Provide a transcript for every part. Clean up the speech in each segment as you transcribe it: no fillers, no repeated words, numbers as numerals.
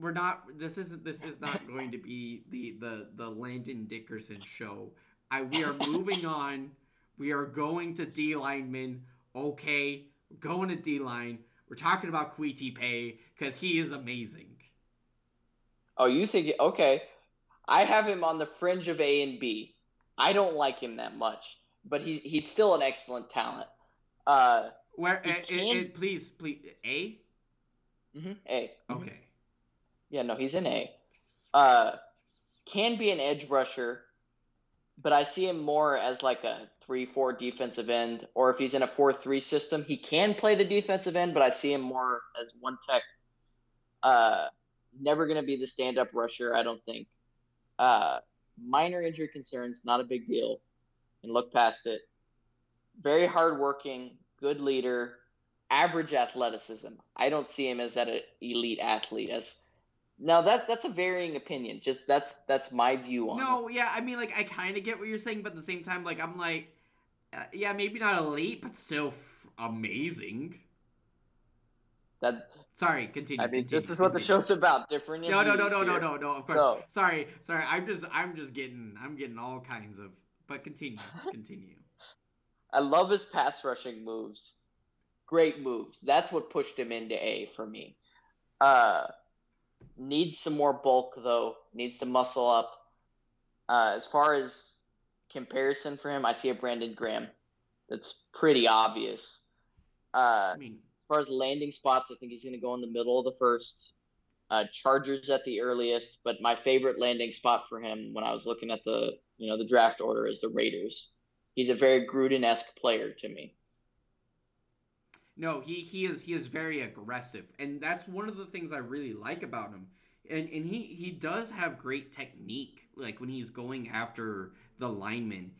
we're not. This is not going to be the Landon Dickerson show. We are moving on. We are going to D lineman. Okay, we're going to D line. We're talking about Quiti Pay because he is amazing. Oh, you think okay? I have him on the fringe of A and B. I don't like him that much, but he's still an excellent talent. Uh, Where he can please A. A. Okay. Yeah, no, he's an A. Uh, can be an edge rusher, but I see him more as like a 3-4 defensive end, or if he's in a 4-3 system, he can play the defensive end, but I see him more as one tech. Uh, Never going to be the stand up rusher, I don't think. Uh, Minor injury concerns, not a big deal, and look past it. Very hardworking, good leader, average athleticism. I don't see him as that elite athlete. As now that's a varying opinion. Just that's my view on it. No, yeah, I mean, like, I kind of get what you're saying, but at the same time, like, I'm like, yeah, maybe not elite, but still amazing. That Sorry, I continue, mean, this continue, is what the continue. show's about. Differing of No, no, no, views no, no, here. no, no. Of course. So Sorry, sorry. I'm just getting, I'm getting all kinds of. But continue, continue. I love his pass rushing moves. Great moves. That's what pushed him into A for me. Uh, Needs some more bulk though. Needs to muscle up. As far as comparison for him, I see a Brandon Graham. That's pretty obvious. I mean, As far as landing spots, I think he's going to go in the middle of the first. Chargers at the earliest, but my favorite landing spot for him when I was looking at the draft order is the Raiders. He's a very Gruden-esque player to me. no, he is very aggressive, and that's one of the things I really like about him. And he does have great technique. Like when he's going after the lineman,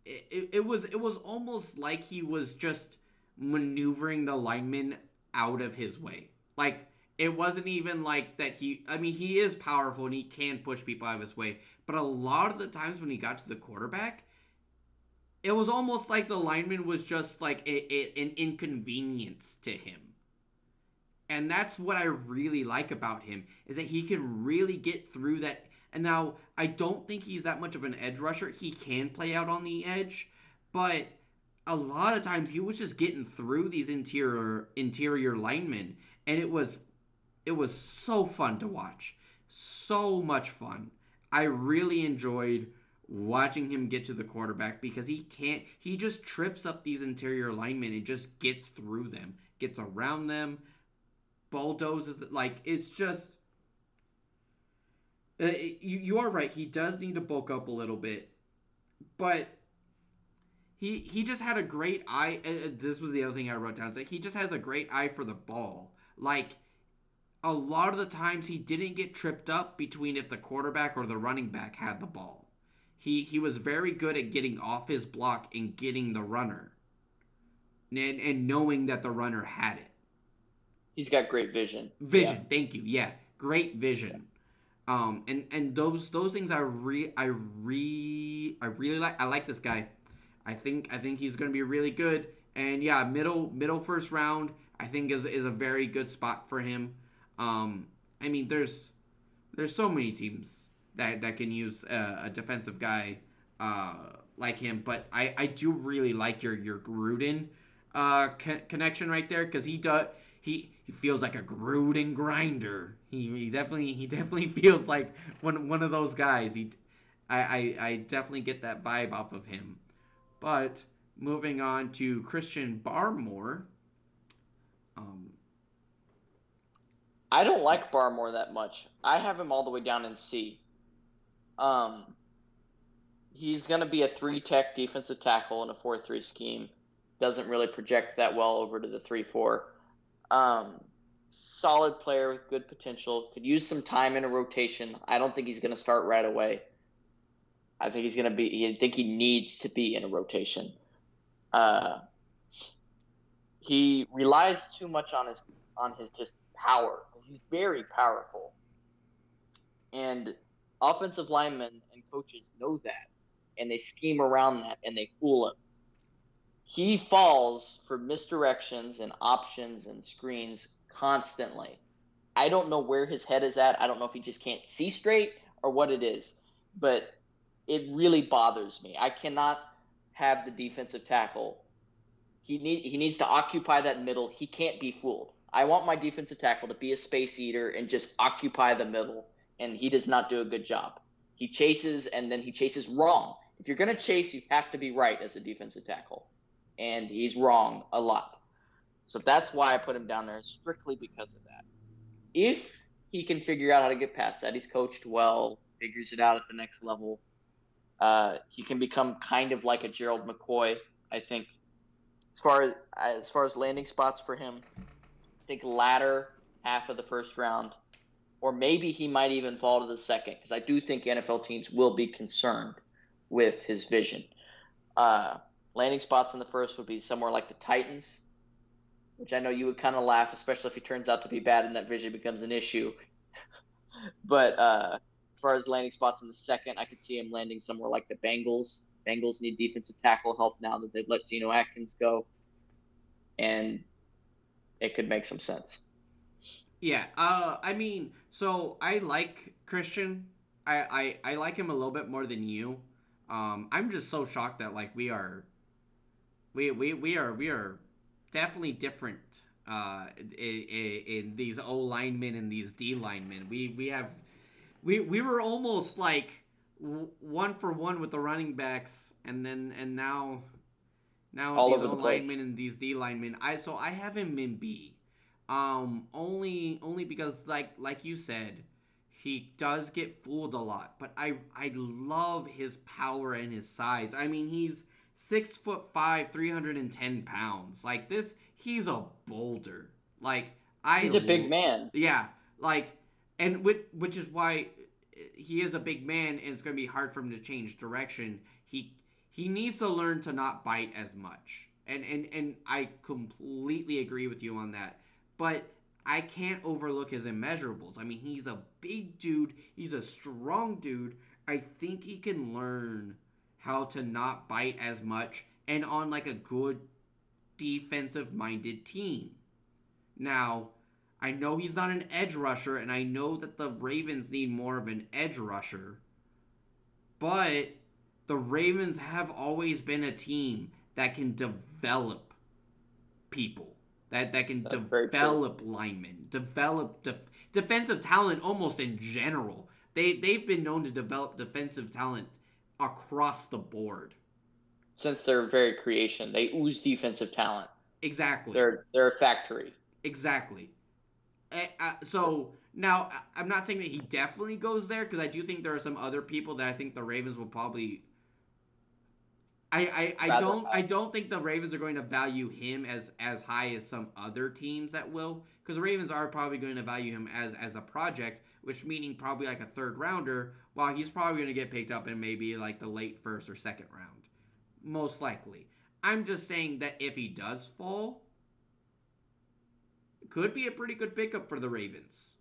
it was almost like he was just maneuvering the lineman out of his way. Like it wasn't even like that he I mean he is powerful and he can push people out of his way, but a lot of the times when he got to the quarterback, it was almost like the lineman was just like an inconvenience to him. And that's what I really like about him is that he can really get through that. And now I don't think he's that much of an edge rusher. He can play out on the edge, but a lot of times he was just getting through these interior linemen, and it was so fun to watch. So much fun. I really enjoyed watching him get to the quarterback because he just trips up these interior linemen and just gets through them, gets around them, bulldozes. Like it's just you are right. He does need to bulk up a little bit, but he just had a great eye. This was the other thing I wrote down. Is that he just has a great eye for the ball. Like a lot of the times he didn't get tripped up between if the quarterback or the running back had the ball. He was very good at getting off his block and getting the runner and knowing that the runner had it. He's got great vision. Yeah. Vision, thank you. Yeah, great Yeah. vision. And those things I really like. I like this guy. I think he's going to be really good. And yeah, middle first round I think is a very good spot for him. Um, I mean there's so many teams that can use a defensive guy like him, but I do really like your Gruden connection right there because he feels like a Gruden grinder. He definitely feels like one of those guys. I definitely get that vibe off of him. But moving on to Christian Barmore, um, I don't like Barmore that much. I have him all the way down in C. Um, he's going to be a three tech defensive tackle in a 4-3 scheme. Doesn't really project that well over to the 3-4. Um, Solid player with good potential. Could use some time in a rotation. I don't think he's going to start right away. I think he's going to be. I think he needs to be in a rotation. Uh, he relies too much on his just power because he's very powerful, and offensive linemen and coaches know that, and they scheme around that and they fool him. He falls for misdirections and options and screens constantly. I don't know where his head is at. I don't know if he just can't see straight or what it is, but it really bothers me. I cannot have the defensive tackle. He needs to occupy that middle. He can't be fooled. I want my defensive tackle to be a space eater and just occupy the middle, and he does not do a good job. He chases and then he chases wrong. If you're going to chase, you have to be right as a defensive tackle, and he's wrong a lot. So that's why I put him down there, strictly because of that. If he can figure out how to get past that, he's coached well, figures it out at the next level. He can become kind of like a Gerald McCoy, I think. As far as landing spots for him, I think latter half of the first round, or maybe he might even fall to the second, because I do think NFL teams will be concerned with his vision. Uh, Landing spots in the first would be somewhere like the Titans, which I know you would kind of laugh, especially if he turns out to be bad and that vision becomes an issue. But as far as landing spots in the second, I could see him landing somewhere like the Bengals. Bengals need defensive tackle help now that they've let Geno Atkins go, and it could make some sense. Yeah. I mean, so I like Christian. I like him a little bit more than you. I'm just so shocked that like we are definitely different in these O linemen and these D linemen. We were almost like one for one with the running backs, and now with All these over O the linemen place. and these D linemen. I have him in B. Only because like you said, he does get fooled a lot. But I love his power and his size. I mean, he's 6'5", 310 pounds. Like this, he's a boulder. Like He's a big man. yeah, like and which is why he is a big man and it's going to be hard for him to change direction. He needs to learn to not bite as much. And I completely agree with you on that. But I can't overlook his immeasurables. I mean, he's a big dude. He's a strong dude. I think he can learn how to not bite as much and on like a good defensive minded team. Now, I know he's not an edge rusher, and I know that the Ravens need more of an edge rusher, but the Ravens have always been a team that can develop people, that can That's very true. develop linemen, develop defensive talent almost in general. They've been known to develop defensive talent across the board. Since their very creation, they ooze defensive talent. Exactly. They're a factory. Exactly. So now I'm not saying that he definitely goes there because I do think there are some other people that I think the Ravens will probably. Rather I high. don't think the Ravens are going to value him as high as some other teams that will, because the Ravens are probably going to value him as a project, which meaning probably like a third rounder, while he's probably going to get picked up in maybe like the late first or second round, most likely. I'm just saying that if he does fall, it could be a pretty good pickup for the Ravens.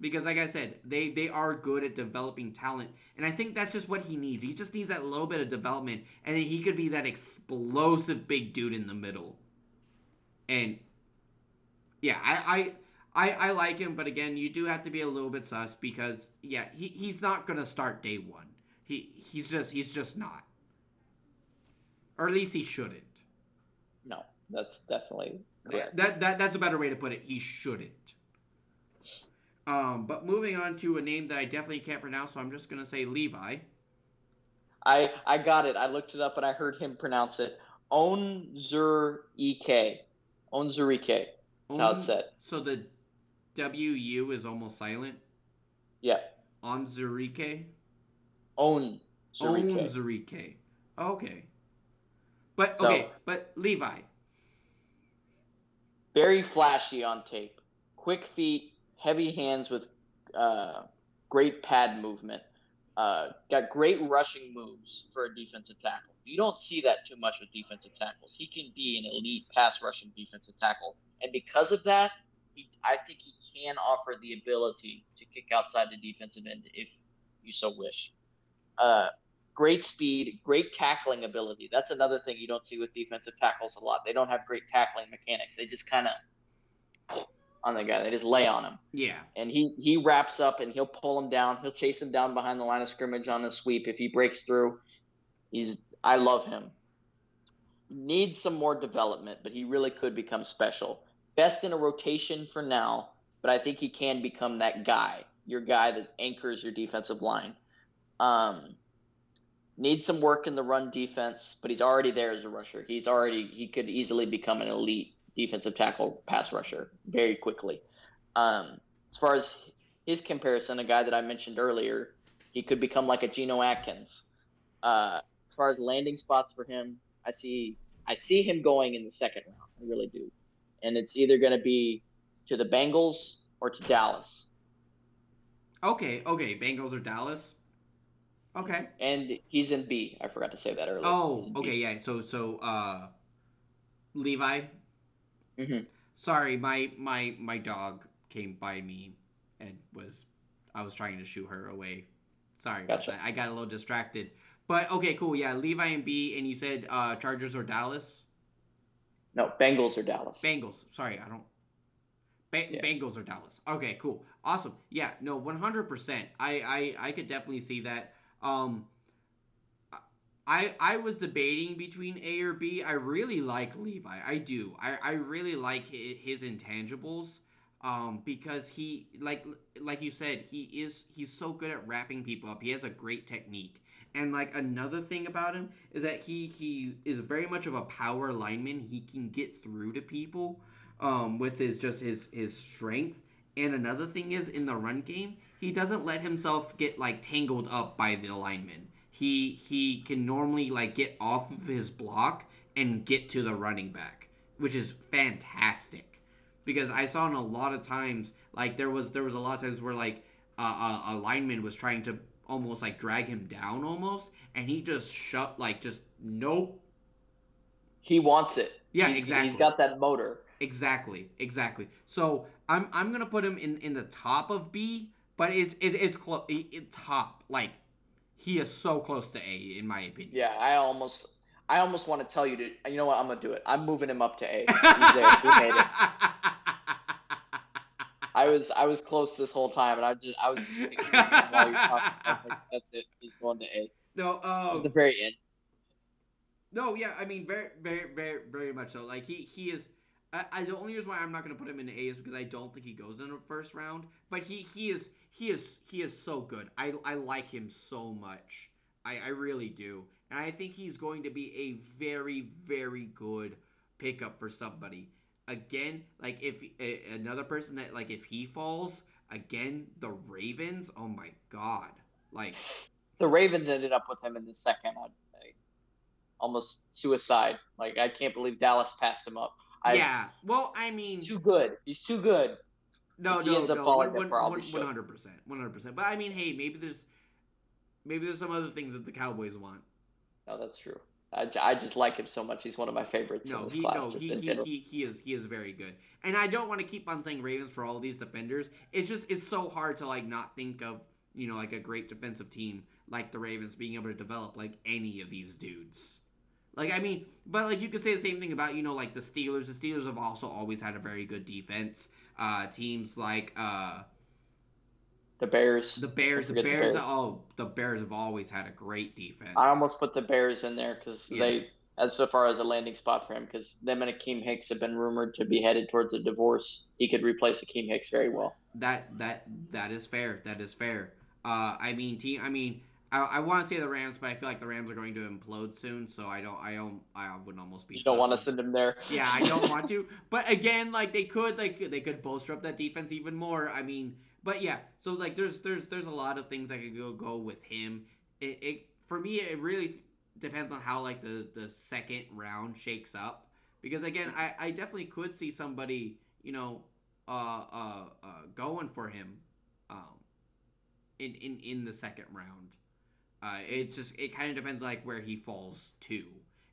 Because like I said, they are good at developing talent, and I think that's just what he needs. He just needs that little bit of development, and then he could be that explosive big dude in the middle. And yeah, I like him, but again, you do have to be a little bit sus because yeah, he's not gonna start day one. He's just not, or at least he shouldn't. No, that's definitely correct. That's a better way to put it. He shouldn't. But moving on to a name that I definitely can't pronounce, so I'm just gonna say Levi. I got it. I looked it up and I heard him pronounce it. Onzurike. Onzurike. That's how it's said. So the WU is almost silent. Yeah. Onzurike. Onzurike. Onzurike. Okay. But So okay, but Levi. very flashy on tape. Quick feet, heavy hands with uh, great pad movement. Got great rushing moves for a defensive tackle. You don't see that too much with defensive tackles. He can be an elite pass rushing defensive tackle, and because of that, I think he can offer the ability to kick outside the defensive end if you so wish. Uh, Great speed, great tackling ability. That's another thing you don't see with defensive tackles a lot. They don't have great tackling mechanics. They just kind of on the guy. They just lay on him. Yeah. And he wraps up and he'll pull him down. He'll chase him down behind the line of scrimmage on a sweep. If he breaks through, I love him. Needs some more development, but he really could become special. Best in a rotation for now, but I think he can become that guy, your guy that anchors your defensive line. Needs some work in the run defense, but he's already there as a rusher. He could easily become an elite defensive tackle pass rusher very quickly. As far as his comparison, a guy that I mentioned earlier, he could become like a Geno Atkins. As far as landing spots for him, I see him going in the second round. I really do. And it's either going to be to the Bengals or to Dallas. Okay. Bengals or Dallas. Okay. And he's in B. I forgot to say that earlier. Oh, okay, yeah. So Levi. Mm-hmm. Sorry, my dog came by me and I was trying to shoo her away. Sorry about Gotcha. that. I got a little distracted. But okay, cool. Yeah, Levi and B, and you said Chargers or Dallas? No, Bengals or Dallas. Bengals. Sorry, I don't. Yeah. Bengals or Dallas. Okay, cool. Awesome. Yeah, no, 100%. I could definitely see that. Um I was debating between A or B. I really like Levi. I do. I really like his intangibles. Because like you said, he's so good at wrapping people up. He has a great technique. And like another thing about him is that he is very much of a power lineman. He can get through to people with his strength. And another thing is in the run game, he doesn't let himself get like tangled up by the lineman. He can normally like get off of his block and get to the running back, which is fantastic. Because I saw in a lot of times like there was a lot of times where like a lineman was trying to almost like drag him down almost, and he just shut like just nope. He wants it. Yeah, He's exactly. got that motor. Exactly. So I'm gonna put him in the top of B, but it's close. It's top. Like he is so close to A in my opinion. Yeah, I almost want to tell you to. You know what? I'm gonna do it. I'm moving him up to A. He's there. He made it. I was close this whole time, and I was just picturing him while you're talking. I was like, that's it. He's going to A. No, It's at the very end. no, yeah, I mean, very much so. Like he is. The only reason why I'm not going to put him in A is because I don't think he goes in the first round. But he is so good. I like him so much. I really do, and I think he's going to be a very good pickup for somebody. Again, like if another person that like if he falls again, the Ravens. Oh my God, like The Ravens ended up with him in the second. Almost suicide. Like I can't believe Dallas passed him up. I yeah. Well, I He's mean, too good. He's too good. no, If he no, ends up no, falling, that probably one should. hundred percent, 100%. But I mean, hey, maybe there's some other things that the Cowboys want. No, that's true. I just like him so much. He's one of my favorites in No, this he class, no just in general. he is very good. And I don't want to keep on saying Ravens for all these defenders. It's so hard to like not think of like a great defensive team like the Ravens being able to develop like any of these dudes. Like I mean, but like you could say the same thing about like the Steelers. The Steelers have also always had a very good defense. Teams like The Bears. the Don't Bears, forget the Bears. the Bears have always had a great I defense. almost put the Bears in there because Yeah, as so far as a landing spot for him, because them and Akeem Hicks have been rumored to be headed towards a divorce. He could replace Akeem Hicks very well. that is fair. That is fair. I mean, team. I mean, I want to say the Rams, but I feel like the Rams are going to implode soon, so I would almost be You don't want sus to of. send him there. Yeah, I don't want to. But again, like they could bolster up that defense even more. I mean, but yeah. So like there's a lot of things I could go with him. It for me it really depends on how like the second round shakes up because again I definitely could see somebody going for him um in the second round. It kind of depends like where he falls to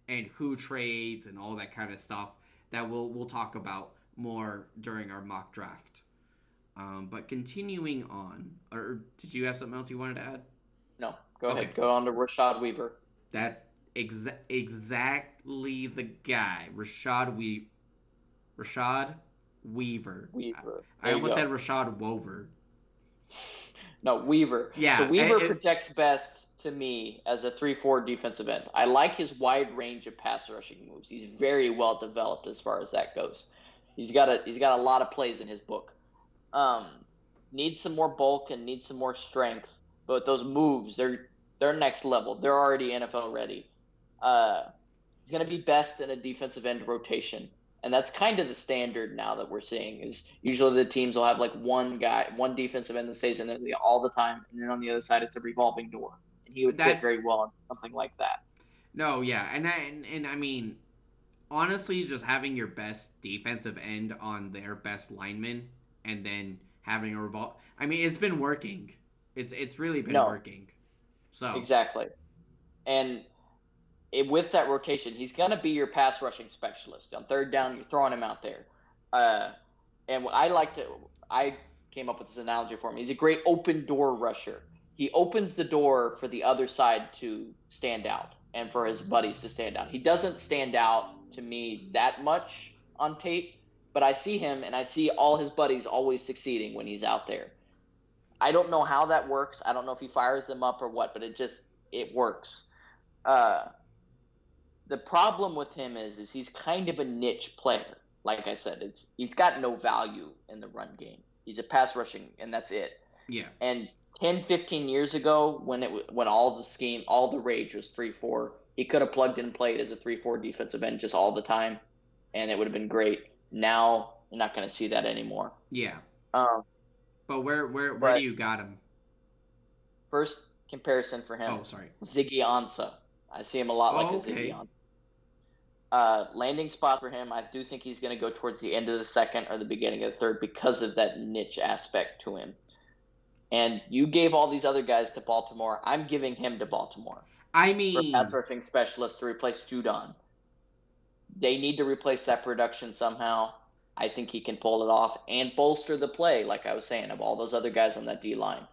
and who trades and all that kind of stuff that we'll talk about more during our mock draft. But continuing on, or did you have something else you wanted to add? No, go Okay, ahead. Go on to Rashad Weaver. that exactly the guy, Rashad Weaver. Weaver. I There you almost said go. Rashad Wover. No, Weaver. So Yeah, Weaver projects best to me as a 3-4 defensive end. I like his wide range of pass rushing moves. He's very well developed as far as that goes. He's got a lot of plays in his book. Um, needs some more bulk and needs some more strength, but those moves, they're next level. They're already NFL ready. Uh, he's going to be best in a defensive end rotation. And that's kind of the standard now that we're seeing is usually the teams will have like one guy, one defensive end that stays in there all the time. And then on the other side, it's a revolving door. And he would fit that's very well into something like that. no, yeah, and I mean, honestly, just having your best defensive end on their best lineman, and then having a revolt. I mean, it's been working. It's really been No, working. So exactly. And with that rotation, he's going to be your pass rushing specialist. On third down, you're throwing him out there. Uh, and I came up with this analogy for him. He's a great open door rusher. He opens the door for the other side to stand out and for his buddies to stand out. He doesn't stand out to me that much on tape, but I see him and I see all his buddies always succeeding when he's out there. I don't know how that works. I don't know if he fires them up or what, but it works. Uh, the problem with him is he's kind of a niche player. Like I said, he's got no value in the run game. He's a pass rushing, and that's it. yeah, And 10, 15 years ago, when all the rage was 3-4, he could have plugged in and played as a 3-4 defensive end just all the time, and it would have been great. Now you're not going to see that anymore. yeah. Um, But where do but you got him? first comparison for him, Oh, sorry. Ziggy Ansah. I see him a lot like Oh, a Ziggy okay. Ansah. Landing spot for him, I do think he's going to go towards the end of the second or the beginning of the third because of that niche aspect to him. And you gave all these other guys to Baltimore. I'm giving him to Baltimore I for pass mean, rushing specialist to replace Judon. They need to replace that production somehow. I think he can pull it off and bolster the play, like I was saying, of all those other guys on that D line.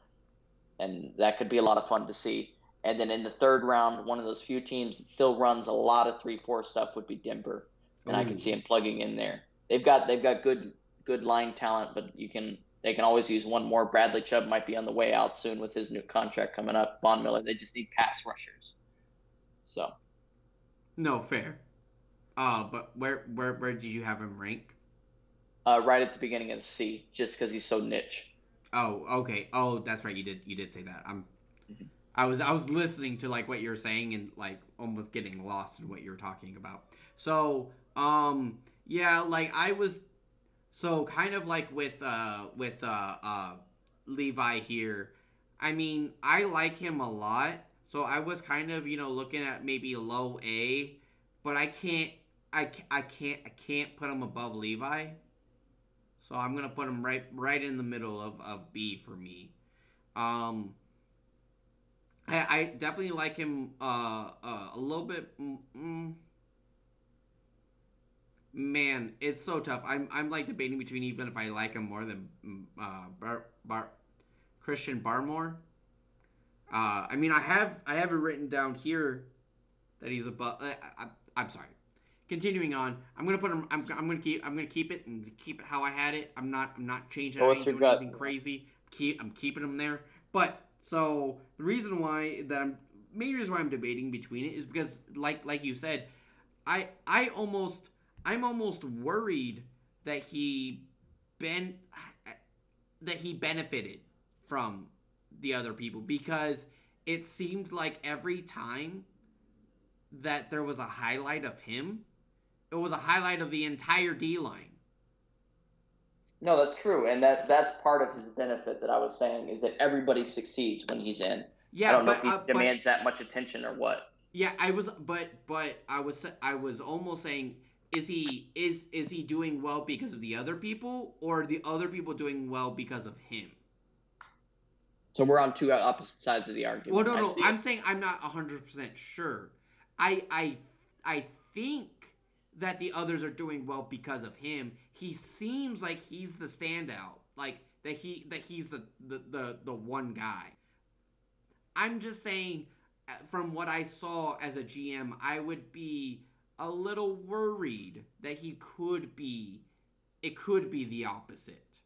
And that could be a lot of fun to see. And then in the third round, one of those few teams that still runs a lot of 3-4 stuff would be Denver, and I could oh see him plugging in there. They've got good line talent, but they can always use one more. Bradley Chubb might be on the way out soon with his new contract coming up. Von Miller, they just need pass rushers. So no fair. But where did you have him rank? right at the beginning of the C, just because he's so niche. Oh, okay. Oh, that's right. You did say that. Mm-hmm. I was listening to like what you're saying and like almost getting lost in what you're talking about. So, yeah, like I was so kind of like with Levi here. I mean, I like him a lot. So I was kind of, looking at maybe low A, but I can't put him above Levi. So I'm gonna put him right in the middle of B for me. Um, I definitely like him a little bit. Man, it's so tough. I'm like debating between even if I like him more than Christian Barmore. I mean, I have it written down here that he's above. I'm sorry. Continuing on, I'm gonna put him. I'm gonna keep it and keep it how I had it. I'm not changing. Go I with ain't your doing gut. anything crazy. I'm keeping him there. But so the reason why that I'm main reason why I'm debating between it is because like you said, I I almost I'm almost worried that ben that he benefited from the other people because it seemed like every time that there was a highlight of him, it was a highlight of the entire D line. No, that's true, and that's part of his benefit that I was saying is that everybody succeeds when he's in. I Yeah, don't know but if he demands that much attention or what. yeah, I was almost saying, is he doing well because of the other people, or the other people doing well because of him? So we're on two opposite sides of the Well, argument. no, I no, see I'm it. saying I'm not 100% sure. I think that the others are doing well because of him. He seems like he's the standout, like that he's the one guy. I'm just saying, from what I saw as a GM, I would be a little worried that he could be it could be the opposite,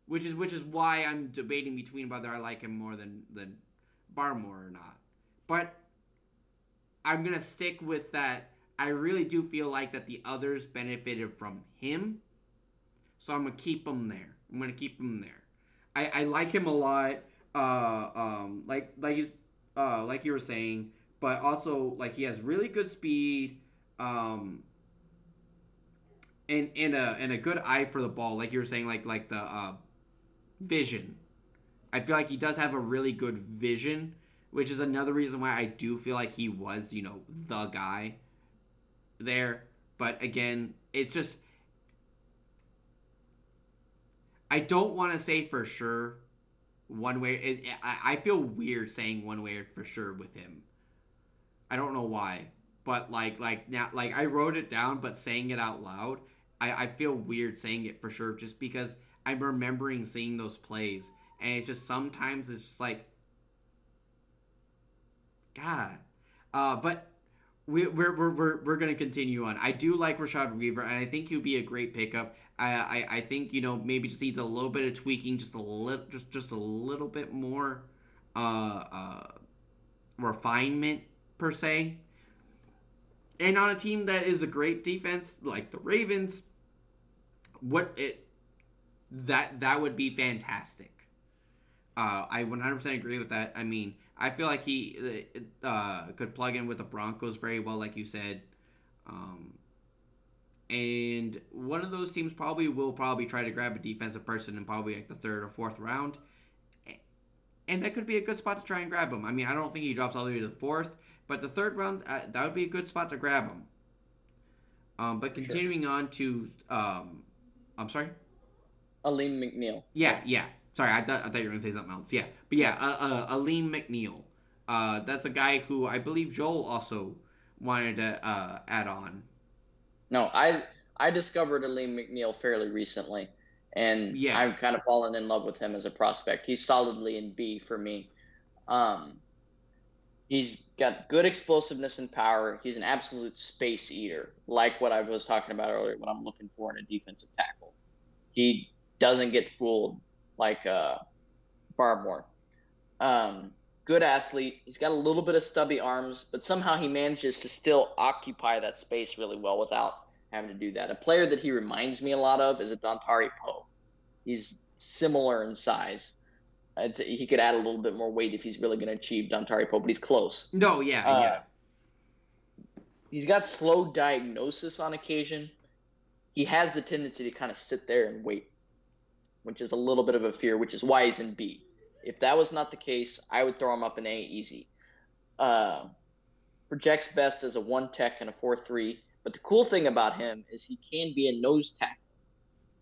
which is why I'm debating between whether I like him more than Barmore or not. But I'm gonna stick with that. I really do feel like that the others benefited from him, so I'm gonna keep him there. I'm gonna keep him there. I like him a lot. Like you were saying, but also like he has really good speed. Um, and a good eye for the ball, like you were saying, like the vision. I feel like he does have a really good vision, which is another reason why I do feel like he was, the guy there. But again, it's just I don't want to say for sure one way. I feel weird saying one way for sure with him. I don't know why, but like now like I wrote it down, but saying it out loud, I feel weird saying it for sure just because I'm remembering seeing those plays, and it's just sometimes it's just like God. But we're gonna continue on. I do like Rashad Weaver, and I think he'll be a great pickup. I think maybe just needs a little bit of tweaking, just a little bit more uh, uh, refinement per se. And on a team that is a great defense like the Ravens, what it that would be fantastic. I 100% agree with that. I mean, I feel like he could plug in with the Broncos very well, like you said. Um, and one of those teams probably try to grab a defensive person in probably like the third or fourth round, and that could be a good spot to try and grab him. I mean, I don't think he drops all the way to the fourth, but the third round that would be a good spot to grab him. But For sure. continuing on to, I'm sorry. Aleem McNeil. Yeah, Yeah. yeah. Sorry, I thought you were gonna say something else. Yeah, but yeah, Aleem McNeil. That's a guy who I believe Joel also wanted to add on. No, I discovered Aleem McNeil fairly recently, and Yeah. I've kind of fallen in love with him as a prospect. He's solidly in B for me. Um, he's got good explosiveness and power. He's an absolute space eater, like what I was talking about earlier. What I'm looking for in a defensive tackle. He doesn't get fooled like Barmore. Um, Good athlete. He's got a little bit of stubby arms, but somehow he manages to still occupy that space really well without having to do that. A player that he reminds me a lot of is a Dontari Poe. He's similar in size. He could add a little bit more weight if he's really going to achieve Dontari Poe, but he's close. No. Yeah. Uh, Yeah. he's got slow diagnosis on occasion. He has the tendency to kind of sit there and wait, which is a little bit of a fear, which is why he's in B. If that was not the case, I would throw him up in A easy. Uh, Projects best as a one tech and a 4-3. But the cool thing about him is he can be a nose tackle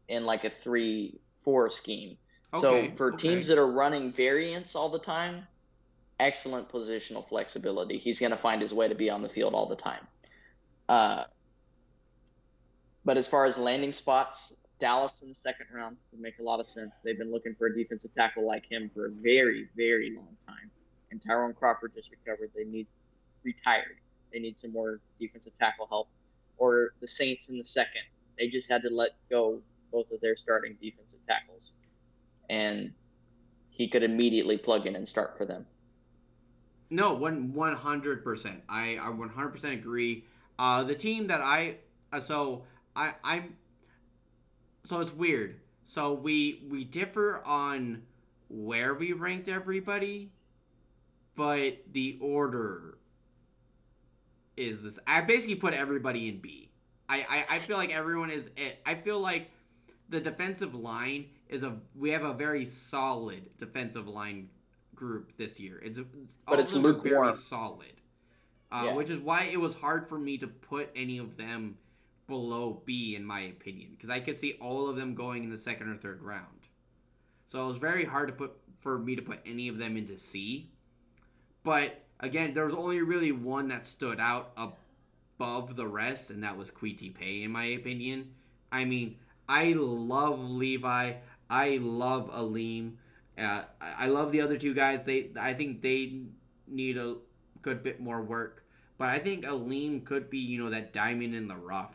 in like a 3-4 scheme. So Okay. for teams Okay. that are running variants all the time, excellent positional flexibility. He's going to find his way to be on the field all the time. Uh, but as far as landing spots, Dallas in the second round would make a lot of sense. They've been looking for a defensive tackle like him for a very, very long time. And Tyrone Crawford just recovered. They need retired. They need some more defensive tackle help. Or the Saints in the second. They just had to let go both of their starting defensive tackles. And he could immediately plug in and start for them. No. 100%. I 100% agree. The team that I'm so it's weird. So we differ on where we ranked everybody, but the order is this. I basically put everybody in B. I feel like everyone is. I feel like the defensive line is a. We have a very solid defensive line group this year. But All of it's them are very lukewarm. solid, Yeah. which is why it was hard for me to put any of them below B in my opinion because I could see all of them going in the second or third round. So it was very hard to put for me to put any of them into C. But again, there was only really one that stood out above the rest, and that was Quiti Pay, in my opinion. I mean, I love Levi. I love Aleem. I love the other two guys. I think they need a good bit more work. But I think Aleem could be, that diamond in the rough.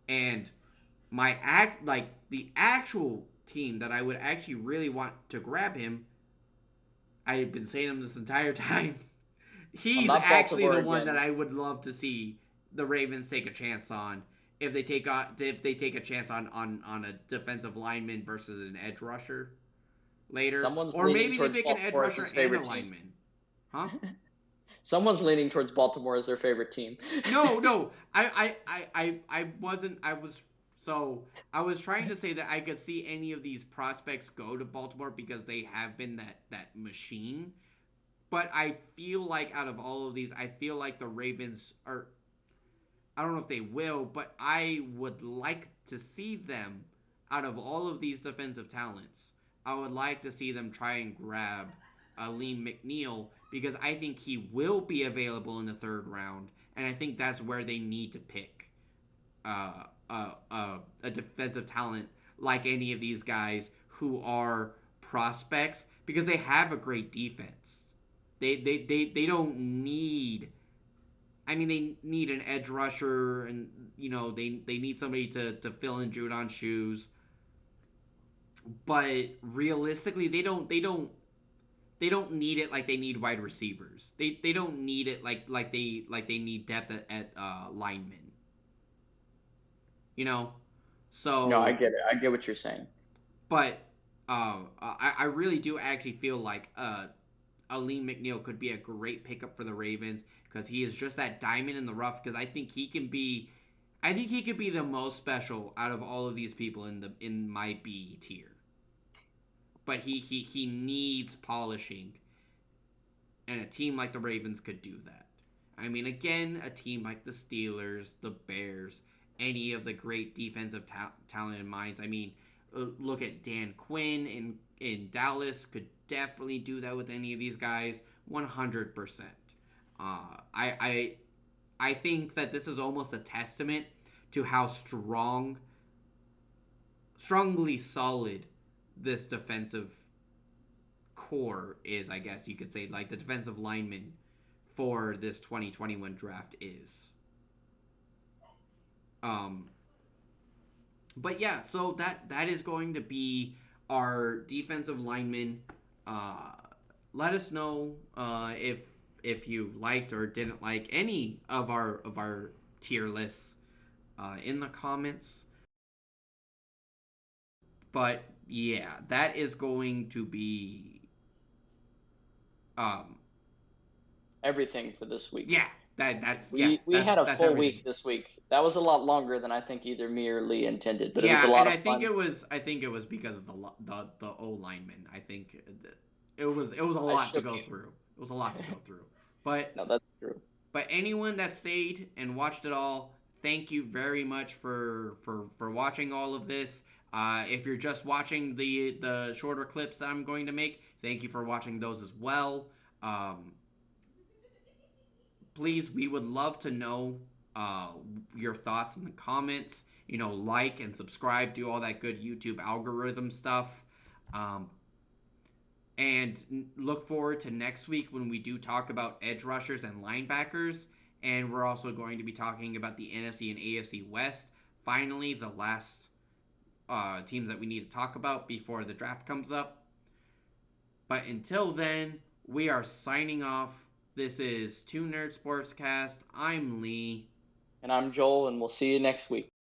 And the actual team that I would actually really want to grab him. I've been saying him this entire time. Well, He's not actually Baltimore the one that again. I would love to see the Ravens take a chance on if they take a chance on a defensive lineman versus an edge rusher later, Someone's or leaning maybe they towards pick an edge Baltimore as rusher his and a favorite team. lineman, huh? Someone's leaning towards Baltimore as their favorite team. No, no, I wasn't. I was trying to say that I could see any of these prospects go to Baltimore because they have been that machine. But I feel like out of all of these, I feel like the Ravens are. I don't know if they will, but I would like to see them out of all of these defensive talents. I would like to see them try and grab Aleem McNeil because I think he will be available in the third round, and I think that's where they need to pick a defensive talent like any of these guys who are prospects because they have a great defense. They don't need. I mean, they need an edge rusher, and they need somebody to fill in Judon's shoes. But realistically, they don't need it like they need wide receivers. They don't need it like they need depth at linemen. You know, No, I so get it. I get what you're saying. but I really do actually feel like Aleem McNeil could be a great pickup for the Ravens because he is just that diamond in the rough. Because I think he could be the most special out of all of these people in my B tier. But he needs polishing, and a team like the Ravens could do that. I mean, again, a team like the Steelers, the Bears, any of the great defensive talented minds. I mean, look at Dan Quinn in Dallas. Could definitely do that with any of these guys. 100%. I think that this is almost a testament to how strongly solid this defensive core is. I guess you could say like the defensive lineman for this 2021 draft is. Um, but yeah, so that is going to be our defensive lineman. Uh, Let us know if you liked or didn't like any of our tier lists in the comments. But yeah, that is going to be um Everything for this week. yeah that's yeah We that's had a that's full everything. week this week. That was a lot longer than I think either me or Lee intended, but it was a Yeah, lot and of fun. I think it was because of the O lineman. I think it was a I lot to shook go you. through. It was a lot to go through. But No, that's true. anyone that stayed and watched it all, thank you very much for watching all of this. If you're just watching the shorter clips that I'm going to make, thank you for watching those as well. Um, Please, we would love to know uh, your thoughts in the comments. Like and subscribe, do all that good YouTube algorithm stuff. Um, and look forward to next week when we do talk about edge rushers and linebackers. And we're also going to be talking about the NFC and AFC West. Finally, the last teams that we need to talk about before the draft comes up. But until then, we are signing off. This is Two Nerd Sportscast. I'm Lee. And I'm Joel, and we'll see you next week.